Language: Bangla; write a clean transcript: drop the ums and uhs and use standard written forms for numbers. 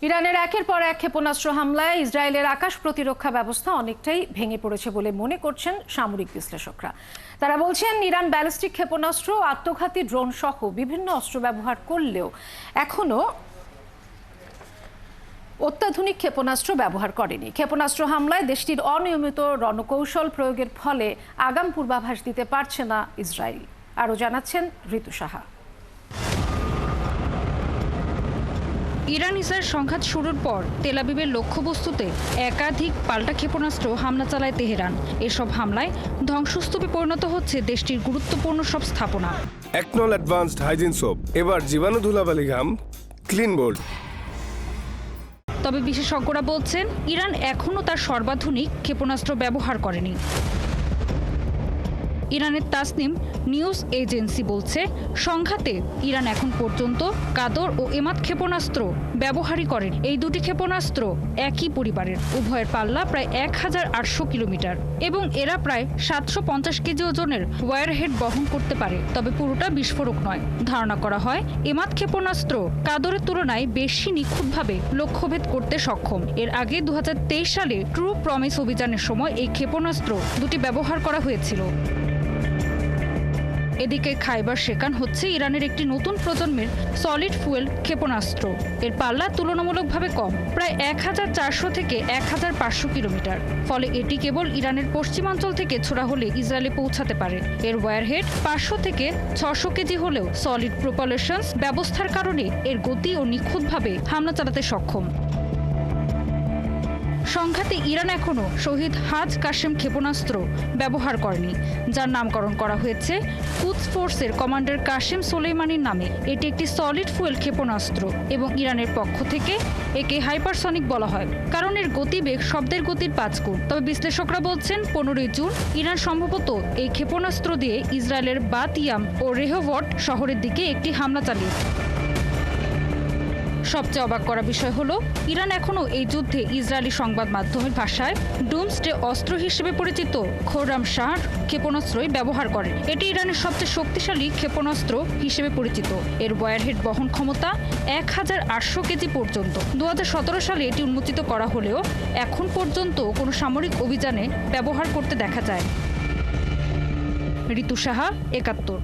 ইরানের একের পর এক ক্ষেপণাস্ত্র হামলায় ইসরায়েলের আকাশ প্রতিরক্ষা ব্যবস্থা অনেকটাই ভেঙে পড়েছে বলে মনে করছেন সামরিক বিশ্লেষকরা। তারা বলছেন, ইরান ব্যালিস্টিক ক্ষেপণাস্ত্র, আত্মঘাতী ড্রোন সহ বিভিন্ন অস্ত্র ব্যবহার করলেও এখনো অত্যাধুনিক ক্ষেপণাস্ত্র ব্যবহার করেনি। ক্ষেপণাস্ত্র হামলায় দেশটির অনিয়মিত রণকৌশল প্রয়োগের ফলে আগাম পূর্বাভাস দিতে পারছে না ইসরায়েল। আরও জানাচ্ছেন ঋতু সাহা। ইরান ইসরায়েল সংঘাত শুরুর পর তেল আবিবের লক্ষ্যবস্তুতে একাধিক পাল্টা ক্ষেপণাস্ত্র হামলা চালায় তেহরান। এসব হামলায় ধ্বংসস্তূপে পরিণত হচ্ছে দেশটির গুরুত্বপূর্ণ সব স্থাপনা। একনল অ্যাডভান্সড হাইজিন সোপ, এবার জীবাণু ধুলাবালি ঘাম ক্লিন বোল্ড। তবে বিশেষজ্ঞরা বলছেন, ইরান এখনও তার সর্বাধুনিক ক্ষেপণাস্ত্র ব্যবহার করেনি। ইরানের তাসনিম নিউজ এজেন্সি বলছে, সংঘাতে ইরান এখন পর্যন্ত কাদর ও এমাদ ক্ষেপণাস্ত্র ব্যবহারই করেনি। এই দুটি ক্ষেপণাস্ত্র একই পরিবারের, উভয়ের পাল্লা প্রায় 1800 কিলোমিটার এবং এরা প্রায় 750 কেজি ওজনের ওয়ারহেড বহন করতে পারে। তবে পুরোটা বিস্ফোরক নয়। ধারণা করা হয়, এমাদ ক্ষেপণাস্ত্র কাদরের তুলনায় বেশি নিখুঁতভাবে লক্ষ্যভেদ করতে সক্ষম। এর আগে 2023 সালে ট্রু প্রমিস অভিযানের সময় এই ক্ষেপণাস্ত্র দুটি ব্যবহার করা হয়েছিল। এদিকে খাইবার শেকান হচ্ছে ইরানের একটি নতুন প্রজন্মের সলিড ফুয়েল ক্ষেপণাস্ত্র। এর পাল্লা তুলনামূলকভাবে কম, প্রায় 1400 থেকে 1500 কিলোমিটার। ফলে এটি কেবল ইরানের পশ্চিমাঞ্চল থেকে ছোড়া হলে ইসরায়েলে পৌঁছাতে পারে। এর ওয়ারহেড 500 থেকে 600 কেজি হলেও সলিড প্রোপালশন ব্যবস্থার কারণে এর গতি ও নিখুঁতভাবে হামলা চালাতে সক্ষম। সংঘাতে ইরান এখনও শহীদ হাজ কাশেম ক্ষেপণাস্ত্র ব্যবহার করেনি, যার নামকরণ করা হয়েছে কুদস ফোর্সের কমান্ডার কাশেম সোলেইমানির নামে। এটি একটি সলিড ফুয়েল ক্ষেপণাস্ত্র এবং ইরানের পক্ষ থেকে একে হাইপারসনিক বলা হয়, কারণ এর গতিবেগ শব্দের গতির 5 গুণ। তবে বিশ্লেষকরা বলছেন, 15 জুন ইরান সম্ভবত এই ক্ষেপণাস্ত্র দিয়ে ইসরায়েলের বাতিয়াম ও রেহভট শহরের দিকে একটি হামলা চালিয়েছে। সবচেয়ে অবাক করা বিষয় হলো, ইরান এখনও এই যুদ্ধে ইসরায়েলি সংবাদ মাধ্যমের ভাষায় ডুমসডে অস্ত্র হিসেবে পরিচিত খোরাম শাহ ক্ষেপণাস্ত্রই ব্যবহার করে। এটি ইরানের সবচেয়ে শক্তিশালী ক্ষেপণাস্ত্র হিসেবে পরিচিত। এর ওয়ারহেড বহন ক্ষমতা 1800 কেজি পর্যন্ত। 2017 সালে এটি উন্মোচিত করা হলেও এখন পর্যন্ত কোনো সামরিক অভিযানে ব্যবহার করতে দেখা যায়। ঋতু সাহা, 71।